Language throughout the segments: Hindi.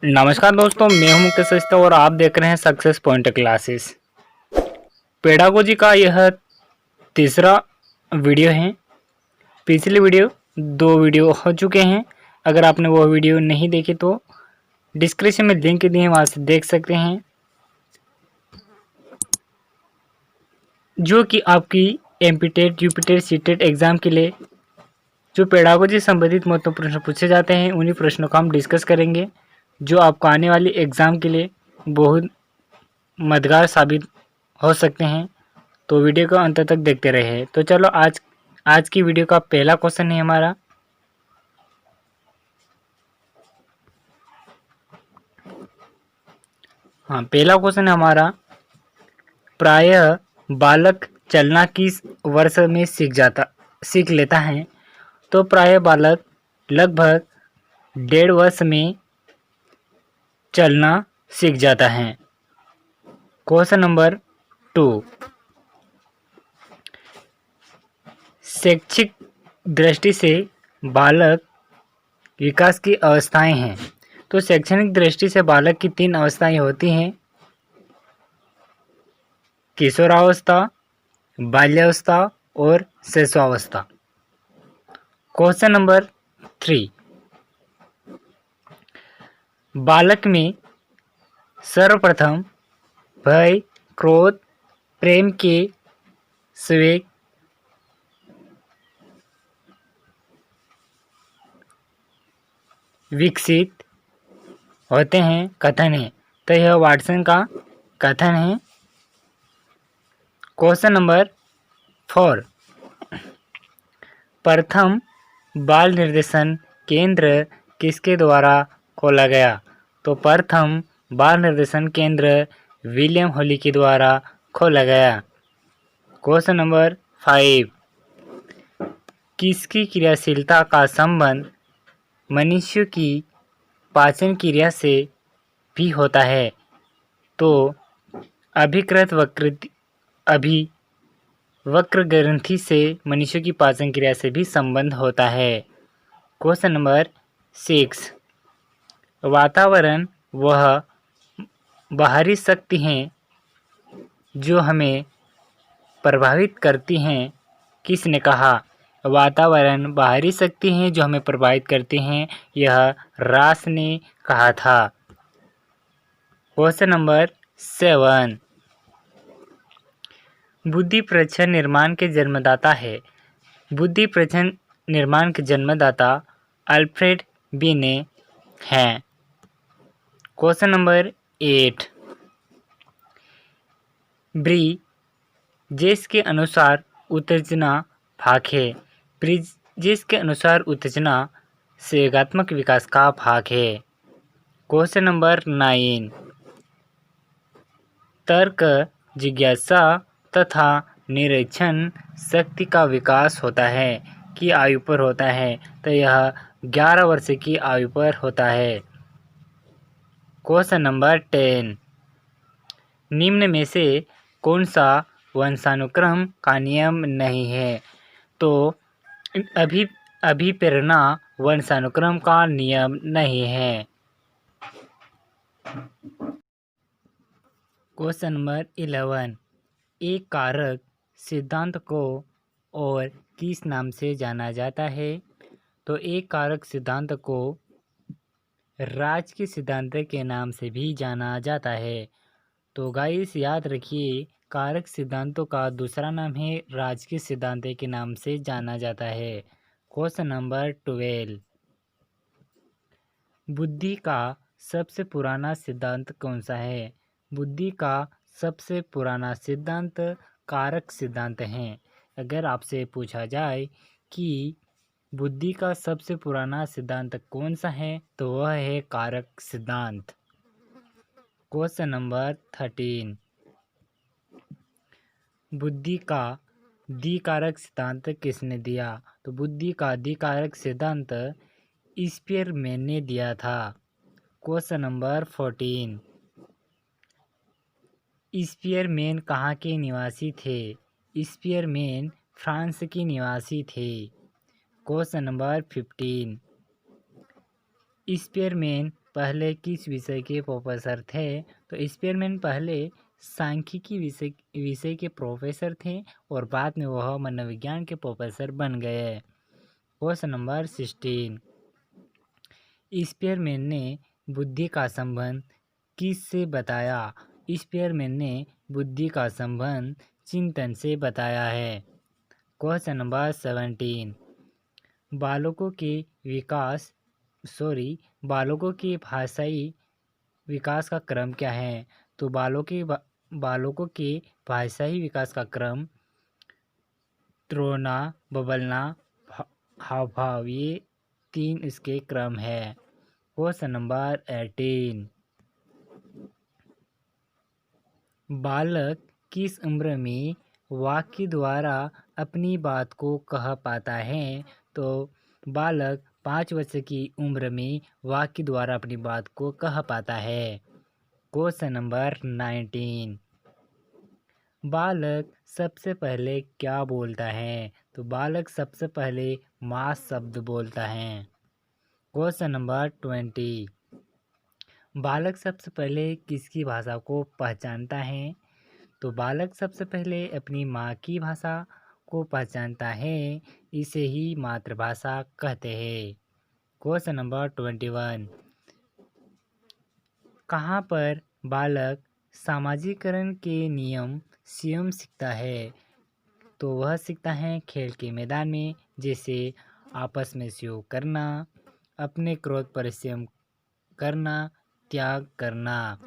नमस्कार दोस्तों, मैं हूं मुकेश सस्ता और आप देख रहे हैं सक्सेस पॉइंट क्लासेस। पेडागोजी का यह तीसरा वीडियो है। पिछली वीडियो 2 वीडियो हो चुके हैं। अगर आपने वो वीडियो नहीं देखी तो डिस्क्रिप्शन में लिंक दिए हैं, वहां से देख सकते हैं, जो कि आपकी एमपीटेट यूपीटेट सीटेट एग्जाम के लिए जो पेडागोजी संबंधित महत्वपूर्ण प्रश्न पूछे जाते हैं, उन्हीं प्रश्नों का हम डिस्कस करेंगे, जो आपको आने वाली एग्जाम के लिए बहुत मददगार साबित हो सकते हैं। तो वीडियो को अंत तक देखते रहे। तो चलो आज की वीडियो का पहला क्वेश्चन है हमारा, पहला क्वेश्चन है हमारा, प्रायः बालक चलना किस वर्ष में सीख लेता है? तो प्रायः बालक लगभग 1.5 वर्ष में चलना सीख जाता है। क्वेश्चन नंबर 2, शैक्षिक दृष्टि से बालक विकास की अवस्थाएं हैं। तो शैक्षणिक दृष्टि से बालक की 3 अवस्थाएं होती हैं: किशोरावस्था, बाल्यावस्था और शैशवावस्था। क्वेश्चन नंबर 3, बालक में सर्वप्रथम भय, क्रोध, प्रेम के संवेग विकसित होते हैं, कथन है। तो यह वाटसन का कथन है। क्वेश्चन नंबर 4, प्रथम बाल निर्देशन केंद्र किसके द्वारा खोला गया? तो प्रथम बाल निर्देशन केंद्र विलियम होली के द्वारा खोला गया। क्वेश्चन नंबर 5, किसकी क्रियाशीलता का संबंध मनुष्य की पाचन क्रिया से भी होता है? तो अभिकृत वक्र ग्रंथि से मनुष्य की पाचन क्रिया से भी संबंध होता है। क्वेश्चन नंबर 6, वातावरण वह बाहरी शक्ति हैं जो हमें प्रभावित करती हैं, किसने कहा? वातावरण बाहरी शक्ति हैं जो हमें प्रभावित करती हैं, यह रास ने कहा था। क्वेश्चन नंबर 7, बुद्धि परीक्षण निर्माण के जन्मदाता है। बुद्धि परीक्षण निर्माण के जन्मदाता अल्फ्रेड बिने हैं। क्वेश्चन नंबर 8, ब्रिजेश के अनुसार उत्तेजना भाग है। ब्रिजेश के अनुसार उत्तेजना संवेगात्मक विकास का भाग है। क्वेश्चन नंबर 9, तर्क, जिज्ञासा तथा निरीक्षण शक्ति का विकास होता है कि आयु पर होता है? तो यह 11 वर्ष की आयु पर होता है। क्वेश्चन नंबर 10, निम्न में से कौन सा वंशानुक्रम का नियम नहीं है? तो अभिप्रेरणा वंशानुक्रम का नियम नहीं है। क्वेश्चन नंबर 11, एक कारक सिद्धांत को और किस नाम से जाना जाता है? तो एक कारक सिद्धांत को राजकीय सिद्धांत के नाम से भी जाना जाता है। तो गाइस याद रखिए, कारक सिद्धांतों का दूसरा नाम है राजकीय सिद्धांत के नाम से जाना जाता है। क्वेश्चन नंबर 12, बुद्धि का सबसे पुराना सिद्धांत कौन सा है? बुद्धि का सबसे पुराना सिद्धांत कारक सिद्धांत है। अगर आपसे पूछा जाए कि बुद्धि का सबसे पुराना सिद्धांत कौन सा है, तो वह है कारक सिद्धांत। क्वेश्चन नंबर 13, बुद्धि का द्विकारक सिद्धांत किसने दिया? तो बुद्धि का द्विकारक सिद्धांत स्पीयरमैन ने दिया था। क्वेश्चन नंबर 14, स्पीयरमैन कहाँ के निवासी थे? स्पीयरमैन फ्रांस के निवासी थे। क्वेश्चन नंबर 15, स्पीयरमैन पहले किस विषय के प्रोफेसर थे? तो स्पीयरमैन पहले सांख्यिकी विषय के प्रोफेसर थे और बाद में वह मनोविज्ञान के प्रोफेसर बन गए। क्वेश्चन नंबर 16, स्पीयरमैन ने बुद्धि का संबंध किससे बताया? स्पीयरमैन ने बुद्धि का संबंध चिंतन से बताया है। क्वेश्चन नंबर 17, बालकों के भाषाई विकास का क्रम क्या है? तो बालकों के भाषाई विकास का क्रम रोना, बबलना, हाव-भाव, ये 3 इसके क्रम है। क्वेश्चन नंबर 18, बालक किस उम्र में वाक्य द्वारा अपनी बात को कह पाता है? तो बालक 5 वर्ष की उम्र में वाक्य द्वारा अपनी बात को कह पाता है। क्वेश्चन नंबर 19, बालक सबसे पहले क्या बोलता है? तो बालक सबसे पहले माँ शब्द बोलता है। क्वेश्चन नंबर 20, बालक सबसे पहले किसकी भाषा को पहचानता है? तो बालक सबसे पहले अपनी माँ की भाषा को पहचानता है, इसे ही मातृभाषा कहते हैं। क्वेश्चन नंबर 21, कहाँ पर बालक सामाजिकरण के नियम स्वयं सीखता है? तो वह सीखता है खेल के मैदान में, जैसे आपस में सहयोग करना, अपने क्रोध पर संयम करना, त्याग करना।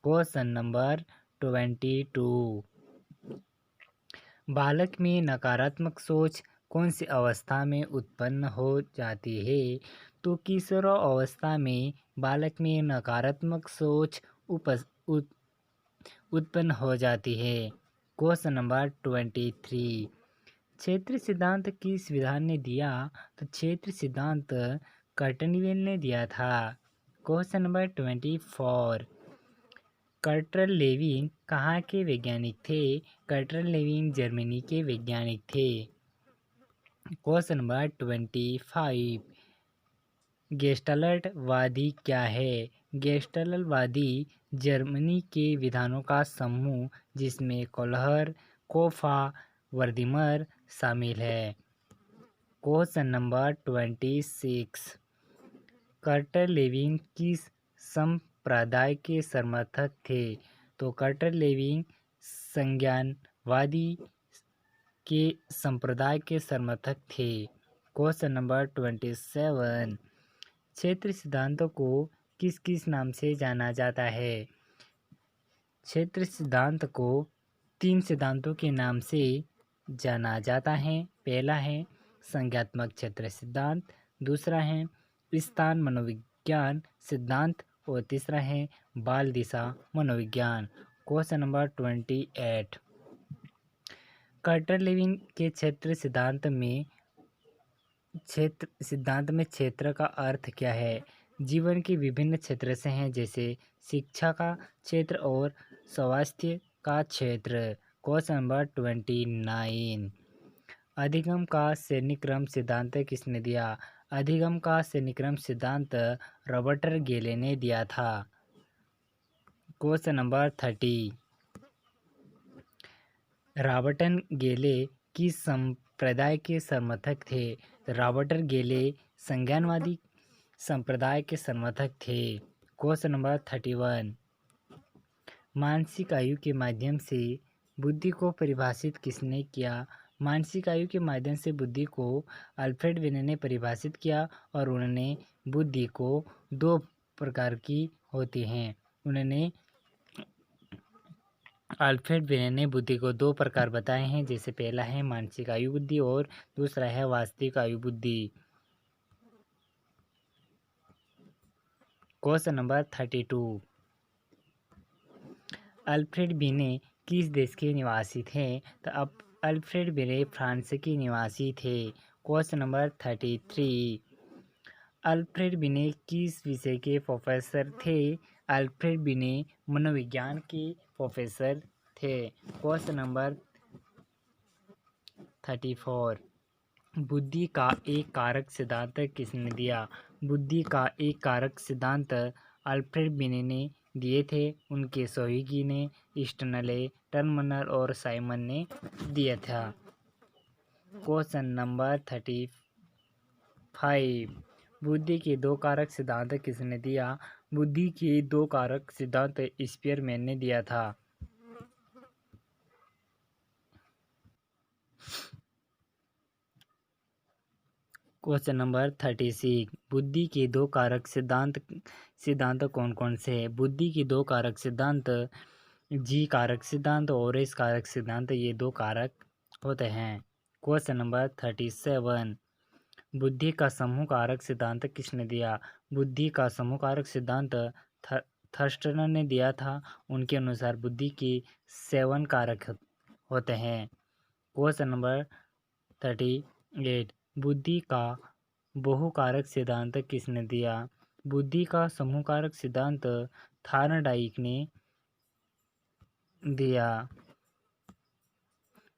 क्वेश्चन नंबर 22, बालक में नकारात्मक सोच कौन सी अवस्था में उत्पन्न हो जाती है? तो किशोर अवस्था में बालक में नकारात्मक सोच उत्पन्न हो जाती है। क्वेश्चन नंबर 23, क्षेत्र सिद्धांत किस विद्वान ने दिया? तो क्षेत्र सिद्धांत कर्टनवेल ने दिया था। क्वेश्चन नंबर 24, कर्टल लेविन कहाँ के वैज्ञानिक थे? कर्टल लेविन जर्मनी के वैज्ञानिक थे। क्वेश्चन नंबर 25, गेस्टाल्टवादी क्या है? गेस्टाल्टवादी जर्मनी के विधानों का समूह जिसमें कोहलर, कोफा, वर्दीमर शामिल है। क्वेश्चन नंबर 26, कर्टल लेविन किस संप्रदाय के समर्थक थे? तो कर्टल लेविन संज्ञानवादी के संप्रदाय के समर्थक थे। क्वेश्चन नंबर 27, क्षेत्र सिद्धांतों को किस किस नाम से जाना जाता है? क्षेत्र सिद्धांत को 3 सिद्धांतों के नाम से जाना जाता है। पहला है संज्ञात्मक क्षेत्र सिद्धांत, दूसरा है स्थान मनोविज्ञान सिद्धांत और तीसरा है बाल दिशा मनोविज्ञान। क्वेश्चन नंबर 28, कर्टल लेविन के क्षेत्र सिद्धांत में क्षेत्र का अर्थ क्या है? जीवन के विभिन्न क्षेत्र से हैं, जैसे शिक्षा का क्षेत्र और स्वास्थ्य का क्षेत्र। क्वेश्चन नंबर 29, अधिगम का श्रेणीक्रम सिद्धांत किसने दिया? अधिगम का श्रेणीक्रम सिद्धांत रॉबर्ट गेले ने दिया था। क्वेश्चन नंबर 30, रॉबर्ट गेले किस संप्रदाय के समर्थक थे? रॉबर्ट गेले संज्ञानवादी संप्रदाय के समर्थक थे। क्वेश्चन नंबर 31, मानसिक आयु के माध्यम से बुद्धि को परिभाषित किसने किया? मानसिक आयु के माध्यम से बुद्धि को अल्फ्रेड बिने ने परिभाषित किया और उन्होंने बुद्धि को 2 प्रकार की होती हैं। अल्फ्रेड बिने ने बुद्धि को 2 प्रकार बताए हैं, जैसे पहला है मानसिक आयु बुद्धि और दूसरा है वास्तविक आयु बुद्धि। क्वेश्चन नंबर 32, अल्फ्रेड बिने किस देश के निवासी थे? तो अब अल्फ्रेड बिने फ्रांस के निवासी थे। क्वेश्चन नंबर 33, अल्फ्रेड बिने किस विषय के प्रोफेसर थे? अल्फ्रेड बिने मनोविज्ञान के प्रोफेसर थे। क्वेश्चन नंबर 34, बुद्धि का एक कारक सिद्धांत किसने दिया? बुद्धि का एक कारक सिद्धांत अल्फ्रेड बिने ने दिए थे, उनके सहयोगी ने स्टैनले टर्नर और साइमन ने दिया था। क्वेश्चन नंबर 35, बुद्धि के दो कारक सिद्धांत किसने दिया? बुद्धि के दो कारक सिद्धांत स्पीयरमैन ने दिया था। क्वेश्चन नंबर 36, बुद्धि के दो कारक सिद्धांत कौन कौन से हैं? बुद्धि के दो कारक सिद्धांत जी कारक सिद्धांत और एस कारक सिद्धांत, ये दो कारक होते हैं। क्वेश्चन नंबर 37, बुद्धि का समूह कारक सिद्धांत किसने दिया? बुद्धि का समूह कारक सिद्धांत थर्स्टन ने दिया था। उनके अनुसार बुद्धि के 7 कारक होते हैं। क्वेश्चन नंबर 38, बुद्धि का बहुकारक सिद्धांत किसने दिया? बुद्धि का समूह कारक सिद्धांत थॉर्नडाइक ने दिया।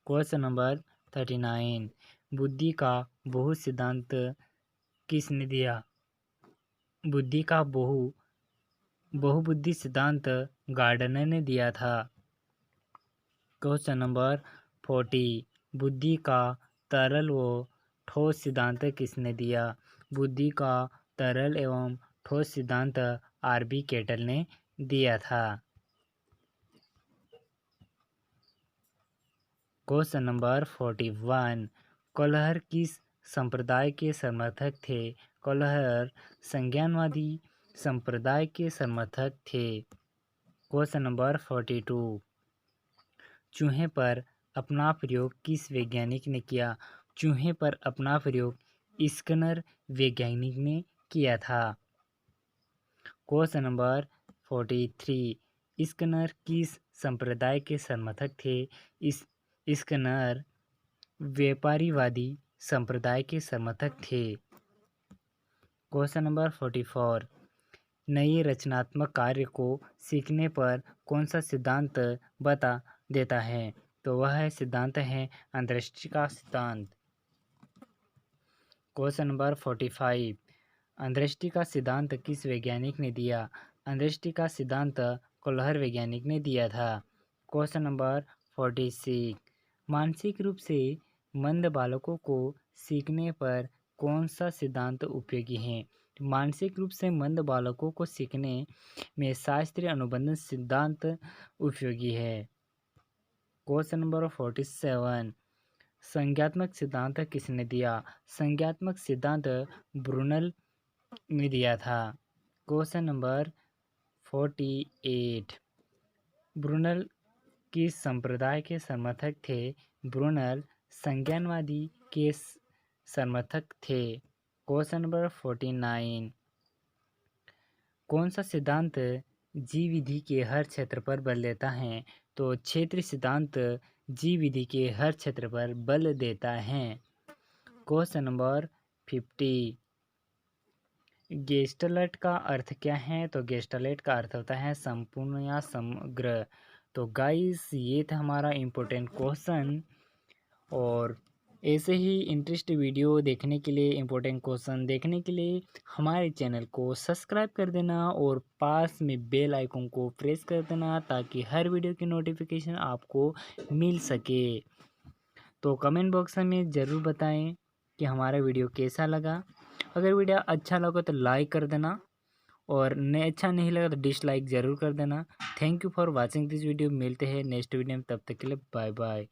क्वेश्चन नंबर 39, बुद्धि का बहु सिद्धांत किसने दिया? बुद्धि का बहुबुद्धि सिद्धांत गार्डनर ने दिया था। क्वेश्चन नंबर 40, बुद्धि का तरल व ठोस सिद्धांत किसने दिया? बुद्धि का तरल एवं ठोस सिद्धांत आर.बी. केटल ने दिया था। क्वेश्चन नंबर 41, कोहलर किस संप्रदाय के समर्थक थे? कोहलर संज्ञानवादी संप्रदाय के समर्थक थे। क्वेश्चन नंबर 42, चूहे पर अपना प्रयोग किस वैज्ञानिक ने किया? चूहे पर अपना प्रयोग स्किनर वैज्ञानिक ने किया था। क्वेश्चन नंबर 43, स्किनर किस संप्रदाय के समर्थक थे? स्किनर व्यापारीवादी संप्रदाय के समर्थक थे। क्वेश्चन नंबर 44, नए रचनात्मक कार्य को सीखने पर कौन सा सिद्धांत बता देता है? तो वह सिद्धांत है अंतर्दृष्टि का सिद्धांत। क्वेश्चन नंबर 45, अंतर्दृष्टि का सिद्धांत किस वैज्ञानिक ने दिया? अंतर्दृष्टि का सिद्धांत कोहलर वैज्ञानिक ने दिया था। क्वेश्चन नंबर 46, मानसिक रूप से मंद बालकों को सीखने पर कौन सा सिद्धांत उपयोगी है? मानसिक रूप से मंद बालकों को सीखने में शास्त्रीय अनुबंध सिद्धांत उपयोगी है। क्वेश्चन नंबर 47, संज्ञात्मक सिद्धांत किसने दिया? संज्ञात्मक सिद्धांत ब्रूनल ने दिया था। क्वेश्चन नंबर 48, ब्रूनल किस संप्रदाय के समर्थक थे? ब्रूनल संज्ञानवादी के समर्थक थे। क्वेश्चन नंबर 49, कौन सा सिद्धांत जी विधि के हर क्षेत्र पर बल देता है? तो क्षेत्र सिद्धांत जी विधि के हर क्षेत्र पर बल देता है। क्वेश्चन नंबर 50, गेस्टलेट का अर्थ क्या है? तो गेस्टलेट का अर्थ होता है संपूर्ण या समग्र। तो गाइस, ये था हमारा इम्पोर्टेंट क्वेश्चन, और ऐसे ही इंटरेस्ट वीडियो देखने के लिए, इम्पोर्टेंट क्वेश्चन देखने के लिए हमारे चैनल को सब्सक्राइब कर देना और पास में बेल आइकन को प्रेस कर देना, ताकि हर वीडियो की नोटिफिकेशन आपको मिल सके। तो कमेंट बॉक्स में ज़रूर बताएं कि हमारा वीडियो कैसा लगा। अगर वीडियो अच्छा लगा तो लाइक कर देना, और अच्छा नहीं लगा तो डिसलाइक ज़रूर कर देना। Thank you for watching this video. मिलते हैं नेक्स्ट वीडियो में, तब तक के लिए बाय बाय।